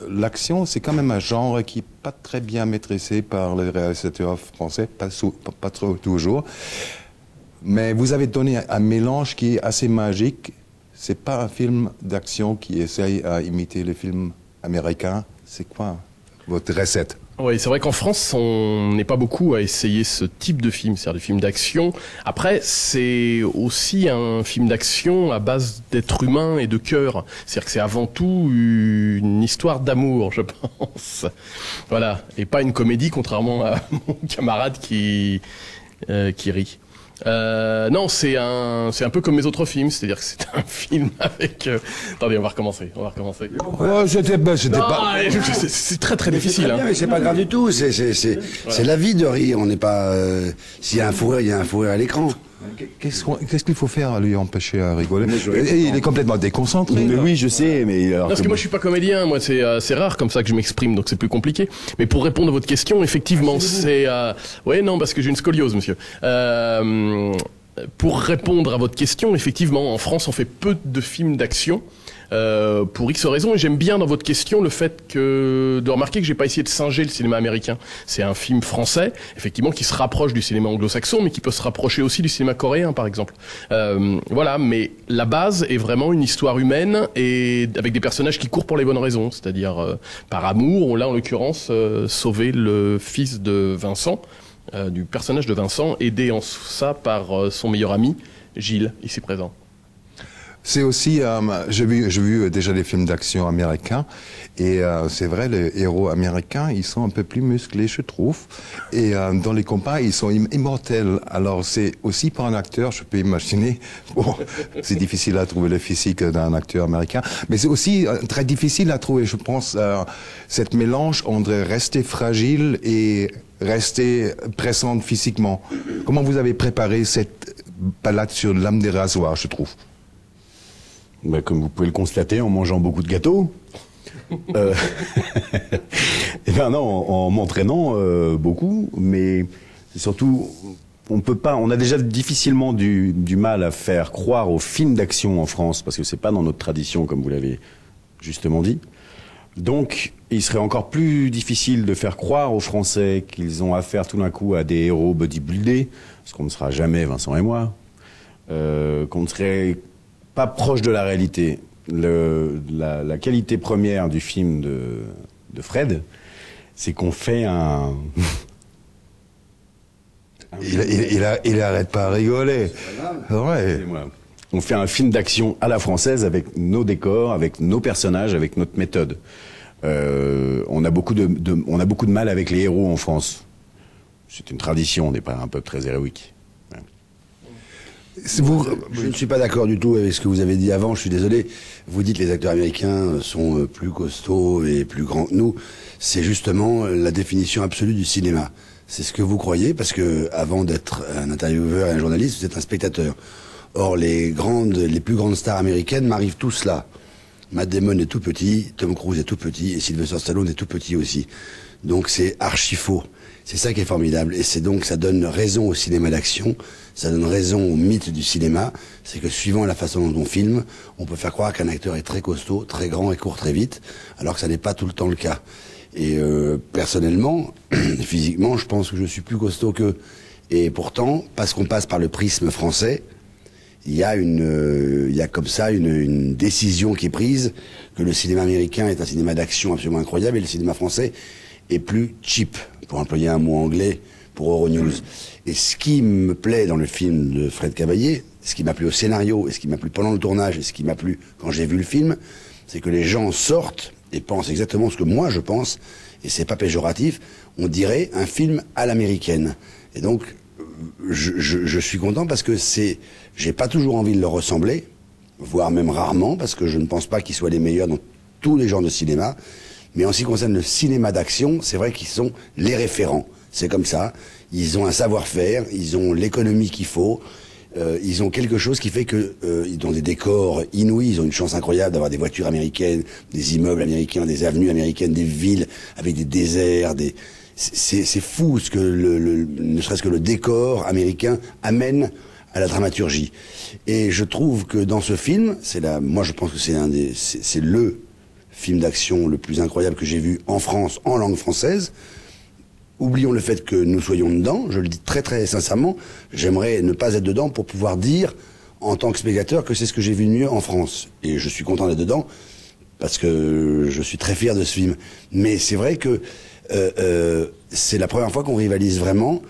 L'action, c'est quand même un genre qui n'est pas très bien maîtrisé par les réalisateurs français, pas trop toujours. Mais vous avez donné un mélange qui est assez magique. C'est pas un film d'action qui essaye à imiter les films américains. C'est quoi votre recette? Oui, c'est vrai qu'en France, on n'est pas beaucoup à essayer ce type de film, c'est-à-dire des films d'action. Après, c'est aussi un film d'action à base d'être humain et de cœur. C'est-à-dire que c'est avant tout une histoire d'amour, je pense. Voilà, et pas une comédie, contrairement à mon camarade qui rit. Non, c'est un peu comme mes autres films, c'est-à-dire que c'est un film avec. Attendez, on va recommencer. Oh, c'était pas. C'est très très difficile. Mais c'est pas grave du tout. C'est la vie de rire. On n'est pas. S'il y a un fou rire, il y a un fou rire à l'écran. Qu'est-ce qu'il faut faire à lui empêcher à rigoler? Et il est complètement déconcentré. Mais oui, je sais, mais alors. Non, parce que moi je suis pas comédien, moi c'est rare comme ça que je m'exprime, donc c'est plus compliqué. Mais pour répondre à votre question, effectivement, c'est ouais, non, parce que j'ai une scoliose, monsieur. Pour répondre à votre question, effectivement, en France, on fait peu de films d'action. Pour X raisons, et j'aime bien dans votre question le fait de remarquer que j'ai pas essayé de singer le cinéma américain. C'est un film français, effectivement, qui se rapproche du cinéma anglo-saxon, mais qui peut se rapprocher aussi du cinéma coréen, par exemple. Voilà, mais la base est vraiment une histoire humaine et avec des personnages qui courent pour les bonnes raisons, c'est-à-dire par amour. On l'a en l'occurrence sauvé le fils de Vincent, du personnage de Vincent, aidé en ça par son meilleur ami Gilles, ici présent. C'est aussi, j'ai vu déjà des films d'action américains, et c'est vrai, les héros américains, ils sont un peu plus musclés, je trouve, et dans les combats, ils sont immortels. Alors c'est aussi pour un acteur, je peux imaginer, bon, c'est difficile à trouver le physique d'un acteur américain, mais c'est aussi très difficile à trouver, je pense, cette mélange entre rester fragile et rester pressante physiquement. Comment vous avez préparé cette balade sur l'âme des rasoirs, je trouve? Bah, comme vous pouvez le constater, en mangeant beaucoup de gâteaux. Et ben non, en m'entraînant beaucoup, mais c'est surtout, on a déjà difficilement du mal à faire croire aux films d'action en France, parce que c'est pas dans notre tradition, comme vous l'avez justement dit. Donc, il serait encore plus difficile de faire croire aux Français qu'ils ont affaire tout d'un coup à des héros bodybuildés, parce qu'on ne sera jamais Vincent et moi, qu'on ne serait pas proche de la réalité. La qualité première du film de Fred, c'est qu'on fait un... Il arrête pas à rigoler. Ouais. On fait un film d'action à la française avec nos décors, avec nos personnages, avec notre méthode. On a beaucoup de mal avec les héros en France. C'est une tradition, on n'est pas un peuple très héroïque. Je ne suis pas d'accord du tout avec ce que vous avez dit avant, je suis désolé. Vous dites que les acteurs américains sont plus costauds et plus grands que nous. C'est justement la définition absolue du cinéma. C'est ce que vous croyez, parce que avant d'être un intervieweur et un journaliste, vous êtes un spectateur. Or, les plus grandes stars américaines m'arrivent tous là. Matt Damon est tout petit, Tom Cruise est tout petit, et Sylvester Stallone est tout petit aussi. Donc c'est archi faux. C'est ça qui est formidable, et c'est donc, ça donne raison au cinéma d'action, ça donne raison au mythe du cinéma, c'est que suivant la façon dont on filme, on peut faire croire qu'un acteur est très costaud, très grand et court très vite, alors que ça n'est pas tout le temps le cas. Et personnellement, physiquement, je pense que je suis plus costaud qu'eux. Et pourtant, parce qu'on passe par le prisme français, il y a comme ça une décision qui est prise, que le cinéma américain est un cinéma d'action absolument incroyable, et le cinéma français est plus cheap, pour employer un mot anglais pour Euronews. Et ce qui me plaît dans le film de Fred Cavaillé, ce qui m'a plu au scénario, et ce qui m'a plu pendant le tournage, et ce qui m'a plu quand j'ai vu le film, c'est que les gens sortent et pensent exactement ce que moi je pense, et c'est pas péjoratif, on dirait un film à l'américaine. Et donc, je suis content parce que j'ai pas toujours envie de leur ressembler, voire même rarement, parce que je ne pense pas qu'ils soient les meilleurs dans tous les genres de cinéma. Mais en ce qui concerne le cinéma d'action, c'est vrai qu'ils sont les référents. C'est comme ça. Ils ont un savoir-faire, ils ont l'économie qu'il faut, ils ont quelque chose qui fait que ils ont des décors inouïs, ils ont une chance incroyable d'avoir des voitures américaines, des immeubles américains, des avenues américaines, des villes avec des déserts, c'est fou ce que ne serait-ce que le décor américain amène à la dramaturgie. Et je trouve que dans ce film, moi je pense que c'est le film d'action le plus incroyable que j'ai vu en France, en langue française. Oublions le fait que nous soyons dedans, je le dis très très sincèrement, j'aimerais ne pas être dedans pour pouvoir dire, en tant que spectateur, que c'est ce que j'ai vu de mieux en France. Et je suis content d'être dedans, parce que je suis très fier de ce film. Mais c'est vrai que c'est la première fois qu'on rivalise vraiment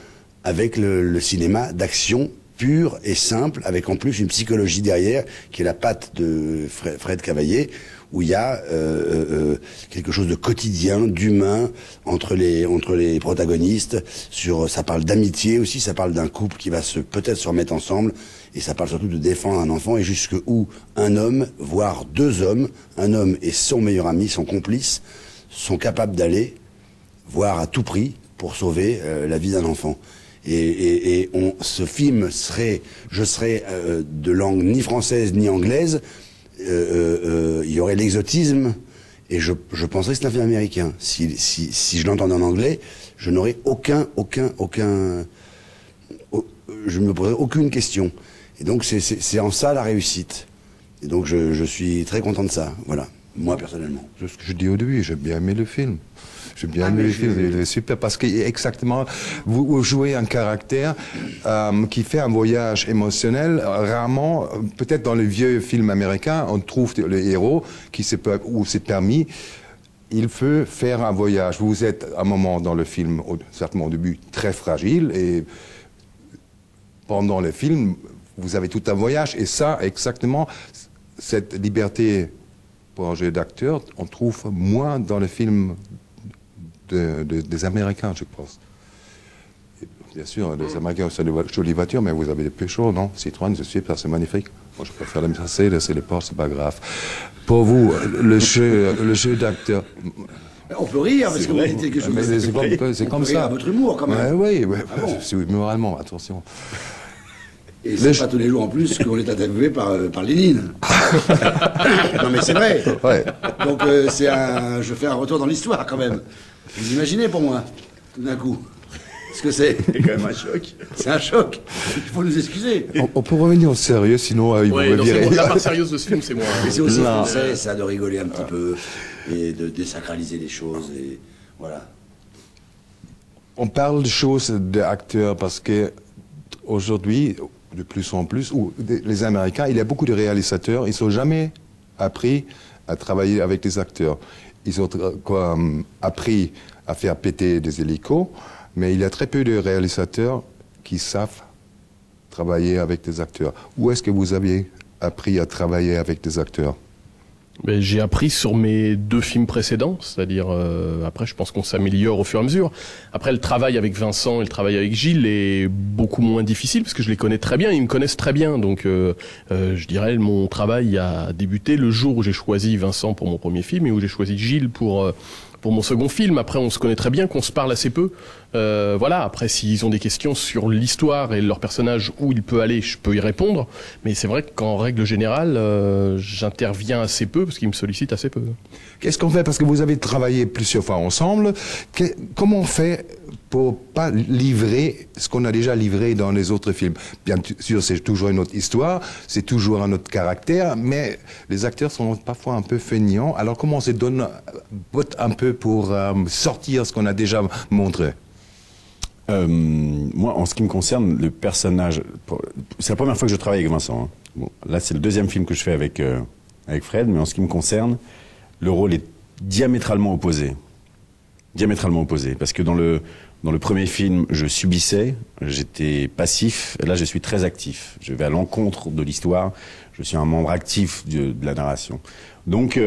avec le cinéma d'action pur et simple, avec en plus une psychologie derrière, qui est la patte de Fred Cavaillé, où il y a quelque chose de quotidien, d'humain entre les protagonistes. Ça parle d'amitié aussi, ça parle d'un couple qui va peut-être se remettre ensemble, et ça parle surtout de défendre un enfant, et jusque où un homme, voire deux hommes, un homme et son meilleur ami, son complice, sont capables d'aller, voire à tout prix, pour sauver la vie d'un enfant. Ce film je serais de langue ni française ni anglaise. Il y aurait l'exotisme, et je penserais que c'est un film américain. Si je l'entendais en anglais, je n'aurais je ne me poserais aucune question. Et donc c'est en ça la réussite. Et donc je suis très content de ça. Voilà, moi personnellement. C'est ce que je dis au début, j'ai bien aimé le film. J'ai bien aimé le film, il est super, parce que exactement, vous jouez un caractère qui fait un voyage émotionnel. Rarement, peut-être dans les vieux films américains, on trouve le héros où c'est permis. Il veut faire un voyage. Vous êtes à un moment dans le film, certainement au début, très fragile, et pendant le film, vous avez tout un voyage. Et ça, exactement, cette liberté pour un jeu d'acteur, on trouve moins dans le film des Américains, je pense. Et bien sûr, les Américains ont des jolies voitures, mais vous avez des Peugeot, non? Citroën, c'est super, c'est magnifique. Moi, je préfère les Mercedes et les Porsche, c'est pas grave. Pour vous, le jeu d'acteur... On peut rire, parce que vous dites quelque chose. C'est comme ça. À votre humour, quand même. Oui, c'est moralement, attention. Et c'est pas tous les jours en plus qu'on est interviewé par Lénine. Non mais c'est vrai. Ouais. Donc je fais un retour dans l'histoire quand même. Vous imaginez pour moi, tout d'un coup, ce que c'est. C'est quand même un choc. C'est un choc. Il faut nous excuser. On peut revenir au sérieux, sinon ils vont me virer. La part sérieuse de ce film, c'est moi. Mais c'est aussi français, ça, de rigoler un petit peu et de désacraliser les choses, et voilà. On parle de choses d'acteurs parce que aujourd'hui, de plus en plus, les Américains, il y a beaucoup de réalisateurs, ils n'ont jamais appris à travailler avec des acteurs. Ils ont appris à faire péter des hélicos, mais il y a très peu de réalisateurs qui savent travailler avec des acteurs. Où est-ce que vous avez appris à travailler avec des acteurs? J'ai appris sur mes 2 films précédents, c'est-à-dire après je pense qu'on s'améliore au fur et à mesure. Après le travail avec Vincent et le travail avec Gilles est beaucoup moins difficile parce que je les connais très bien, ils me connaissent très bien. Donc je dirais mon travail a débuté le jour où j'ai choisi Vincent pour mon premier film et où j'ai choisi Gilles pour mon second film. Après on se connaît très bien, qu'on se parle assez peu. Voilà, après s'ils ont des questions sur l'histoire et leur personnage, où il peut aller, je peux y répondre. Mais c'est vrai qu'en règle générale, j'interviens assez peu parce qu'ils me sollicitent assez peu. Qu'est-ce qu'on fait? Parce que vous avez travaillé plusieurs fois ensemble. Comment on fait pour pas livrer ce qu'on a déjà livré dans les autres films? Bien sûr, c'est toujours une autre histoire, c'est toujours un autre caractère, mais les acteurs sont parfois un peu feignants. Alors comment on se donne un peu pour sortir ce qu'on a déjà montré? Moi, en ce qui me concerne, le personnage... C'est la première fois que je travaille avec Vincent. Hein. Bon, là, c'est le deuxième film que je fais avec Fred, mais en ce qui me concerne, le rôle est diamétralement opposé. Diamétralement opposé. Parce que dans le premier film, je subissais, j'étais passif, et là, je suis très actif. Je vais à l'encontre de l'histoire, je suis un membre actif de la narration. Donc,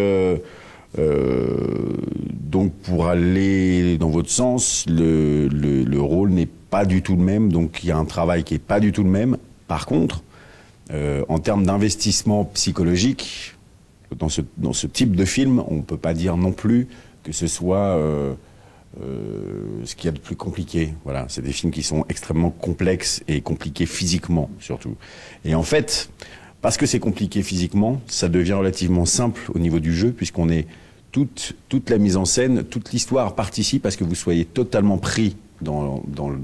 pour aller dans votre sens, le rôle n'est pas du tout le même, donc il y a un travail qui est pas du tout le même. Par contre, en termes d'investissement psychologique, dans ce type de film, on peut pas dire non plus que ce soit ce qu'il y a de plus compliqué. Voilà, c'est des films qui sont extrêmement complexes et compliqués physiquement, surtout. Et en fait, parce que c'est compliqué physiquement, ça devient relativement simple au niveau du jeu, puisqu'on est toute la mise en scène, toute l'histoire participe à ce que vous soyez totalement pris dans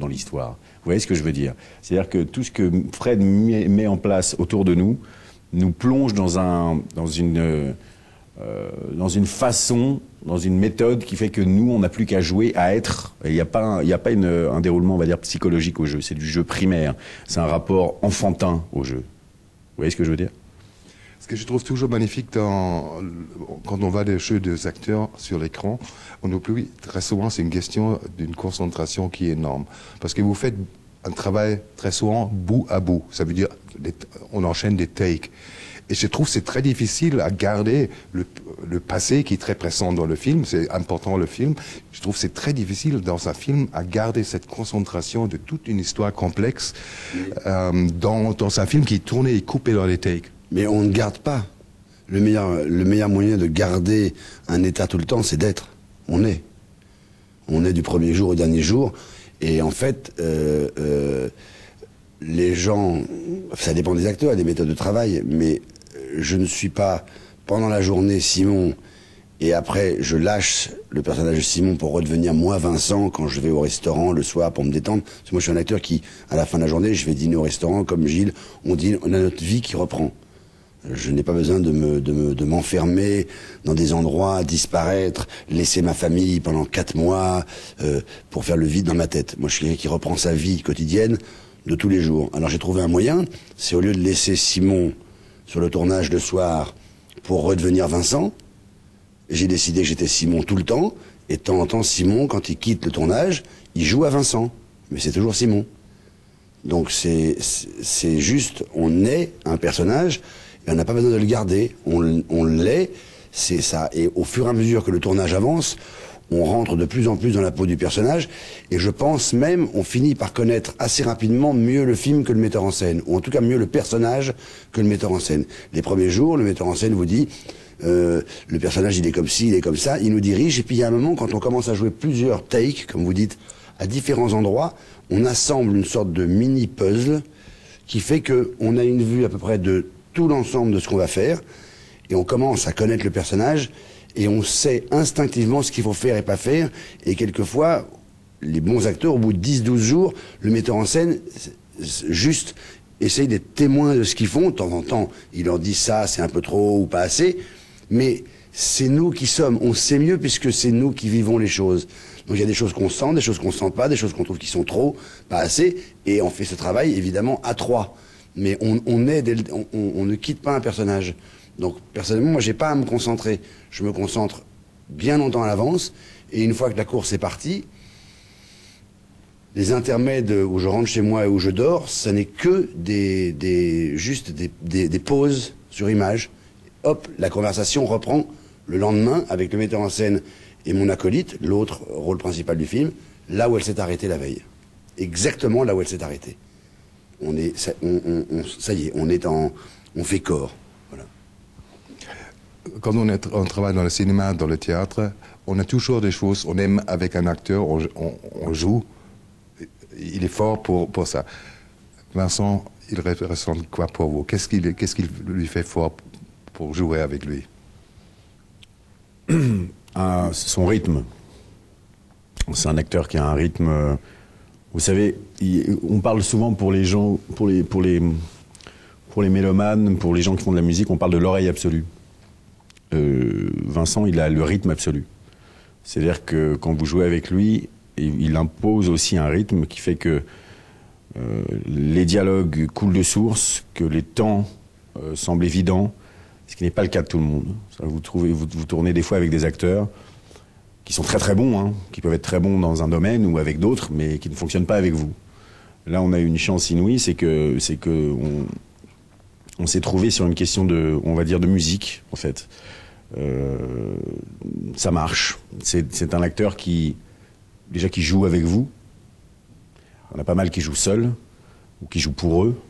l'histoire. Vous voyez ce que je veux dire? C'est-à-dire que tout ce que Fred met en place autour de nous plonge dans une dans une façon, dans une méthode qui fait que nous, on n'a plus qu'à jouer, à être. Il n'y a pas, un déroulement, on va dire, psychologique au jeu. C'est du jeu primaire. C'est un rapport enfantin au jeu. Vous voyez ce que je veux dire? Ce que je trouve toujours magnifique quand on voit les jeux des acteurs sur l'écran, on oublie très souvent, c'est une question d'une concentration qui est énorme. Parce que vous faites un travail très souvent bout à bout. Ça veut dire, on enchaîne des takes. Et je trouve que c'est très difficile à garder le passé qui est très présent dans le film, c'est important le film. Je trouve que c'est très difficile dans un film à garder cette concentration de toute une histoire complexe dans un film qui est tourné et coupé dans les takes. Mais on ne garde pas. Le meilleur moyen de garder un état tout le temps, c'est d'être. On est. On est du premier jour au dernier jour. Et en fait, les gens, ça dépend des acteurs et des méthodes de travail, mais je ne suis pas, pendant la journée, Simon, et après, je lâche le personnage de Simon pour redevenir moi, Vincent, quand je vais au restaurant le soir pour me détendre. Parce que moi, je suis un acteur qui, à la fin de la journée, je vais dîner au restaurant, comme Gilles, on a notre vie qui reprend. Je n'ai pas besoin de m'enfermer dans des endroits, disparaître, laisser ma famille pendant 4 mois pour faire le vide dans ma tête. Moi, je suis quelqu'un qui reprend sa vie quotidienne de tous les jours. Alors j'ai trouvé un moyen, c'est au lieu de laisser Simon sur le tournage le soir pour redevenir Vincent, j'ai décidé que j'étais Simon tout le temps, et de temps en temps, Simon, quand il quitte le tournage, il joue à Vincent. Mais c'est toujours Simon. Donc c'est juste, on est un personnage, et on n'a pas besoin de le garder. On l'est, c'est ça. Et au fur et à mesure que le tournage avance, on rentre de plus en plus dans la peau du personnage, et je pense même, on finit par connaître assez rapidement mieux le film que le metteur en scène, ou en tout cas mieux le personnage que le metteur en scène. Les premiers jours, le metteur en scène vous dit, le personnage il est comme ci, il est comme ça, il nous dirige, et puis il y a un moment, quand on commence à jouer plusieurs takes, comme vous dites, à différents endroits, on assemble une sorte de mini-puzzle qui fait qu'on a une vue à peu près de tout l'ensemble de ce qu'on va faire, et on commence à connaître le personnage, et on sait instinctivement ce qu'il faut faire et pas faire, et quelquefois, les bons acteurs, au bout de 10-12 jours, le metteur en scène, juste, essaye d'être témoin de ce qu'ils font. De temps en temps, il leur dit ça, c'est un peu trop ou pas assez, mais c'est nous qui sommes, on sait mieux puisque c'est nous qui vivons les choses. Donc il y a des choses qu'on sent, des choses qu'on sent pas, des choses qu'on trouve qui sont trop, pas assez, et on fait ce travail évidemment à 3. Mais on ne quitte pas un personnage. Donc personnellement, moi j'ai pas à me concentrer. Je me concentre bien longtemps à l'avance, et une fois que la course est partie, les intermèdes où je rentre chez moi et où je dors, ça n'est que juste des pauses sur image. Hop, la conversation reprend le lendemain avec le metteur en scène et mon acolyte, l'autre rôle principal du film, là où elle s'est arrêtée la veille. Exactement là où elle s'est arrêtée. Ça y est, on fait corps. Voilà. Quand on travaille dans le cinéma, dans le théâtre, on a toujours des choses, on aime avec un acteur, on joue, il est fort pour ça. Vincent, il ressent quoi pour vous? Qu'est-ce qui lui fait fort pour jouer avec lui? Son rythme. C'est un acteur qui a un rythme. Vous savez, on parle souvent pour les gens, pour les mélomanes, pour les gens qui font de la musique, on parle de l'oreille absolue. Vincent, il a le rythme absolu. C'est-à-dire que quand vous jouez avec lui, il impose aussi un rythme qui fait que les dialogues coulent de source, que les temps semblent évidents, ce qui n'est pas le cas de tout le monde. Ça, vous tournez des fois avec des acteurs qui sont très très bons, qui peuvent être très bons dans un domaine ou avec d'autres, mais qui ne fonctionnent pas avec vous. Là, on a eu une chance inouïe, c'est que on s'est trouvé sur une question on va dire, de musique, en fait. Ça marche. C'est un acteur qui joue avec vous. On a pas mal qui jouent seuls, ou qui jouent pour eux,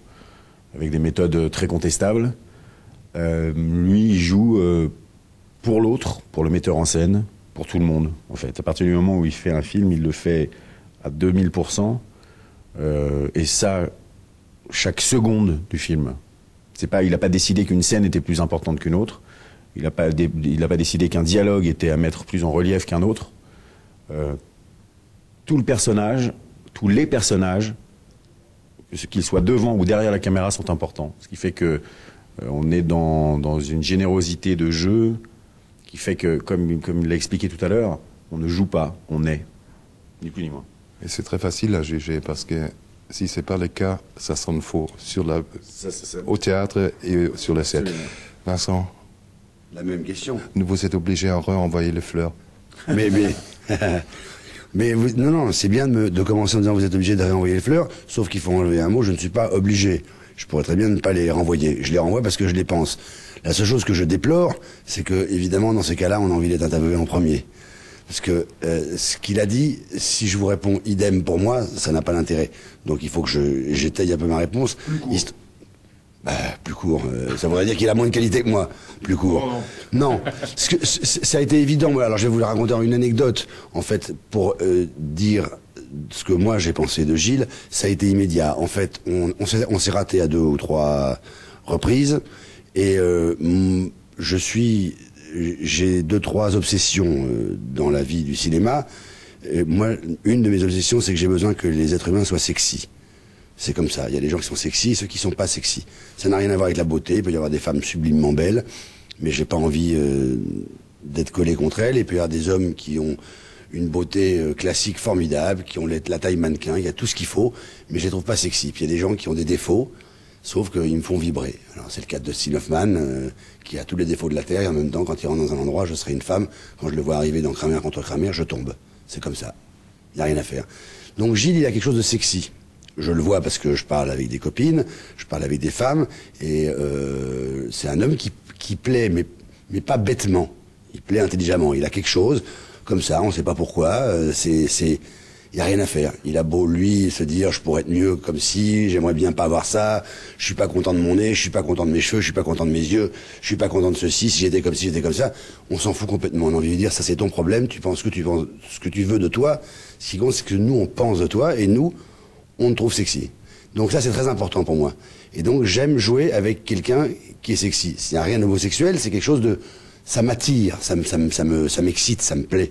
avec des méthodes très contestables. Lui, il joue pour l'autre, pour le metteur en scène, pour tout le monde, en fait. À partir du moment où il fait un film, il le fait à 2000%. Et ça, chaque seconde du film. Il n'a pas décidé qu'une scène était plus importante qu'une autre. Il n'a pas décidé qu'un dialogue était à mettre plus en relief qu'un autre. Tous les personnages, qu'ils soient devant ou derrière la caméra, sont importants. Ce qui fait que on est dans une générosité de jeu qui fait que, comme il l'a expliqué tout à l'heure, on ne joue pas, on est, ni plus ni moins. Et c'est très facile à juger parce que si c'est pas le cas, ça sonne faux au théâtre et sur la scène. Absolument. Vincent, La même question. vous êtes obligé à renvoyer les fleurs. Mais non, c'est bien de commencer en disant vous êtes obligé de réenvoyer les fleurs, sauf qu'il faut enlever un mot, je ne suis pas obligé. Je pourrais très bien ne pas les renvoyer. Je les renvoie parce que je les pense. La seule chose que je déplore, c'est que, évidemment, dans ces cas-là, on a envie d'être interviewé en premier. Parce que ce qu'il a dit, si je vous réponds idem pour moi, ça n'a pas d'intérêt. Donc il faut que j'étaye un peu ma réponse. Plus court. Ça voudrait dire qu'il a moins de qualité que moi. Plus court. Non. Ça a été évident. Alors je vais vous le raconter en une anecdote. En fait, pour dire ce que moi j'ai pensé de Gilles, ça a été immédiat. En fait, on s'est raté à 2 ou 3 reprises. Et j'ai 2-3 obsessions dans la vie du cinéma. Moi, une de mes obsessions, c'est que j'ai besoin que les êtres humains soient sexy. C'est comme ça. Il y a des gens qui sont sexy et ceux qui sont pas sexy. Ça n'a rien à voir avec la beauté. Il peut y avoir des femmes sublimement belles, mais j'ai pas envie d'être collé contre elles. Et puis il y a des hommes qui ont une beauté classique formidable, qui ont la taille mannequin. Il y a tout ce qu'il faut, mais je les trouve pas sexy. Puis il y a des gens qui ont des défauts, sauf qu'ils me font vibrer. Alors c'est le cas de Dustin Hoffman, qui a tous les défauts de la terre. Et en même temps, quand il rentre dans un endroit, je serai une femme. Quand je le vois arriver dans Kramer contre Kramer, je tombe. C'est comme ça. Il n'y a rien à faire. Donc Gilles, il a quelque chose de sexy. Je le vois parce que je parle avec des copines, je parle avec des femmes, et c'est un homme qui plaît, mais pas bêtement. Il plaît intelligemment. Il a quelque chose, comme ça, on ne sait pas pourquoi. Il n'y a rien à faire. Il a beau, lui, se dire, je pourrais être mieux comme si, j'aimerais bien pas avoir ça, je suis pas content de mon nez, je suis pas content de mes cheveux, je suis pas content de mes yeux, je suis pas content de ceci, si j'étais comme ci, j'étais comme ça. On s'en fout complètement. On a envie de dire, ça c'est ton problème, tu penses ce que tu veux de toi. Ce qui compte, c'est que nous, on pense de toi, et nous, on te trouve sexy. Donc ça, c'est très important pour moi. Et donc, j'aime jouer avec quelqu'un qui est sexy. S'il n'y a rien d'homosexuel, c'est quelque chose de... Ça m'attire, ça m'excite, ça me plaît.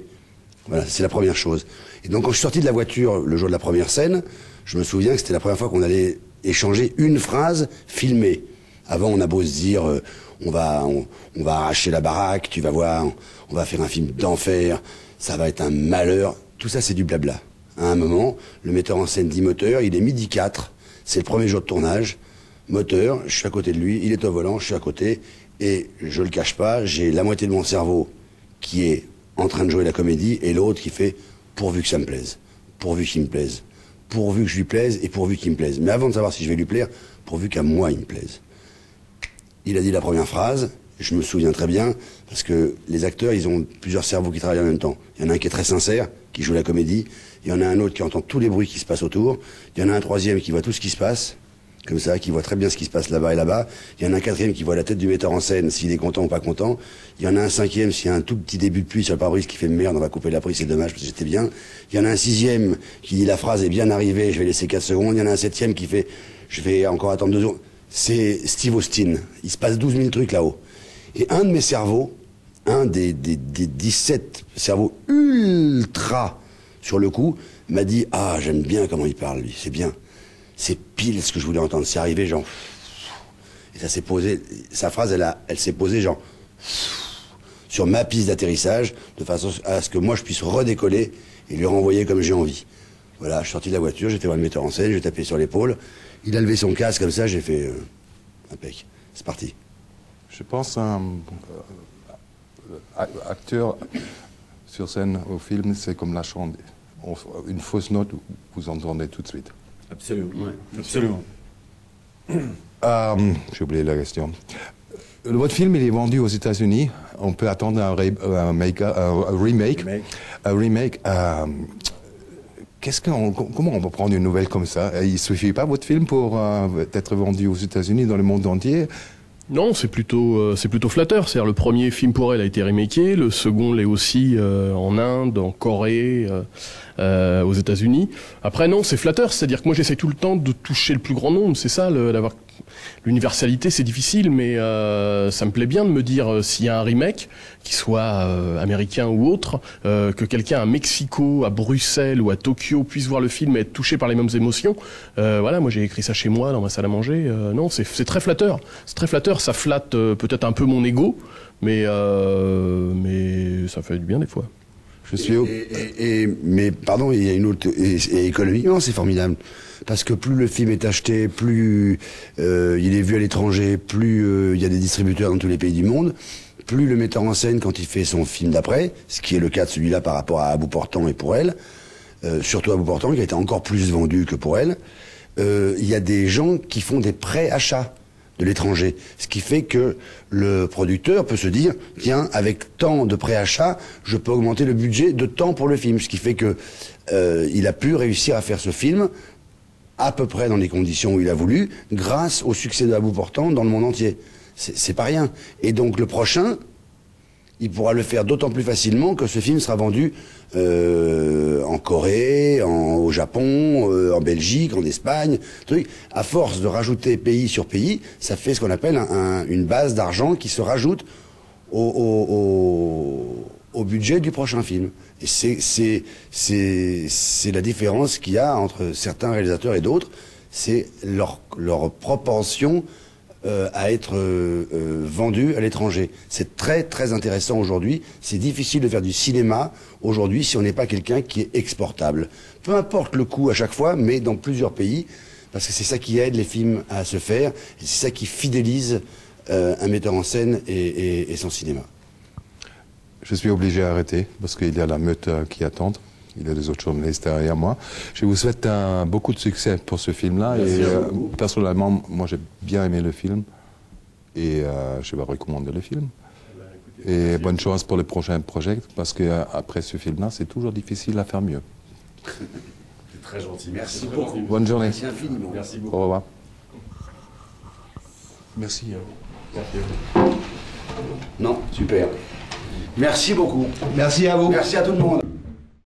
Voilà, c'est la première chose. Et donc, quand je suis sorti de la voiture le jour de la première scène, je me souviens que c'était la première fois qu'on allait échanger une phrase filmée. Avant, on a beau se dire, on va arracher la baraque, tu vas voir, on va faire un film d'enfer, ça va être un malheur. Tout ça, c'est du blabla. À un moment, le metteur en scène dit moteur, il est 12h04, c'est le premier jour de tournage. Moteur, je suis à côté de lui, il est au volant, je suis à côté, et je le cache pas, j'ai la moitié de mon cerveau qui est en train de jouer la comédie, et l'autre qui fait pourvu que ça me plaise, pourvu qu'il me plaise, pourvu que je lui plaise et pourvu qu'il me plaise. Mais avant de savoir si je vais lui plaire, pourvu qu'à moi il me plaise. Il a dit la première phrase, je me souviens très bien, parce que les acteurs, ils ont plusieurs cerveaux qui travaillent en même temps. Il y en a un qui est très sincère, qui joue la comédie, il y en a un autre qui entend tous les bruits qui se passent autour, il y en a un troisième qui voit tout ce qui se passe, comme ça, qui voit très bien ce qui se passe là-bas et là-bas, il y en a un quatrième qui voit la tête du metteur en scène, s'il est content ou pas content, il y en a un cinquième, s'il y a un tout petit début de pluie sur le pare-brise qui fait merde, on va couper la prise, c'est dommage parce que c'était bien, il y en a un sixième qui dit la phrase est bien arrivée, je vais laisser 4 secondes, il y en a un septième qui fait je vais encore attendre 2 secondes. C'est Steve Austin, il se passe 12 000 trucs là-haut. Et un de mes cerveaux, un des 17 cerveaux ultra sur le coup, m'a dit ah j'aime bien comment il parle lui, c'est bien, c'est pile ce que je voulais entendre, c'est arrivé genre et ça s'est posé, sa phrase elle s'est posée genre sur ma piste d'atterrissage de façon à ce que moi je puisse redécoller et lui renvoyer comme j'ai envie. Voilà, je suis sorti de la voiture, j'ai fait voir le metteur en scène, j'ai tapé sur l'épaule, il a levé son casque comme ça, j'ai fait impec, c'est parti. Je pense un acteur sur scène au film, c'est comme la chante. Une fausse note, vous entendez tout de suite. Absolument. Ouais, absolument. J'ai oublié la question. Votre film, il est vendu aux États-Unis. On peut attendre un remake. Comment on peut prendre une nouvelle comme ça? Il ne suffit pas, votre film, pour être vendu aux États-Unis, dans le monde entier? Non, c'est plutôt flatteur. C'est-à-dire le premier film pour elle a été remaké, le second l'est aussi en Inde, en Corée, aux États-Unis. Après non, c'est flatteur. C'est-à-dire que moi j'essaie tout le temps de toucher le plus grand nombre. C'est ça, d'avoir l'universalité c'est difficile, mais ça me plaît bien de me dire s'il y a un remake, qu'il soit américain ou autre, que quelqu'un à Mexico, à Bruxelles ou à Tokyo puisse voir le film et être touché par les mêmes émotions. Voilà, moi j'ai écrit ça chez moi dans ma salle à manger. Non, c'est très flatteur. C'est très flatteur. Ça flatte peut-être un peu mon ego, mais ça fait du bien des fois. Je suis mais pardon, il y a une autre et économiquement c'est formidable parce que plus le film est acheté, plus il est vu à l'étranger, plus il y a des distributeurs dans tous les pays du monde, plus le metteur en scène quand il fait son film d'après, ce qui est le cas de celui-là par rapport à À bout portant et Pour elle, surtout À bout portant qui a été encore plus vendu que Pour elle, il y a des gens qui font des pré-achats de l'étranger. Ce qui fait que le producteur peut se dire, tiens, avec tant de préachats, je peux augmenter le budget de tant pour le film. Ce qui fait que il a pu réussir à faire ce film à peu près dans les conditions où il a voulu, grâce au succès de À bout portant dans le monde entier. C'est pas rien. Et donc le prochain, il pourra le faire d'autant plus facilement que ce film sera vendu en Corée, au Japon, en Belgique, en Espagne. À force de rajouter pays sur pays, ça fait ce qu'on appelle une base d'argent qui se rajoute au budget du prochain film. Et c'est la différence qu'il y a entre certains réalisateurs et d'autres. C'est leur propension à être vendu à l'étranger. C'est très très intéressant aujourd'hui. C'est difficile de faire du cinéma aujourd'hui si on n'est pas quelqu'un qui est exportable. Peu importe le coût à chaque fois, mais dans plusieurs pays, parce que c'est ça qui aide les films à se faire, et c'est ça qui fidélise un metteur en scène et son cinéma. Je suis obligé d'arrêter parce qu'il y a la meute qui attend. Il y a des autres journalistes derrière moi. Je vous souhaite beaucoup de succès pour ce film-là. Et personnellement, moi j'ai bien aimé le film. Et je vais recommander le film. Et bonne chance pour les prochains projets, parce qu'après ce film-là, c'est toujours difficile à faire mieux. C'est très gentil. Merci beaucoup. Bonne journée. Merci infiniment. Merci beaucoup. Au revoir. Merci. Merci. Non, super. Merci beaucoup. Merci à vous. Merci à tout le monde.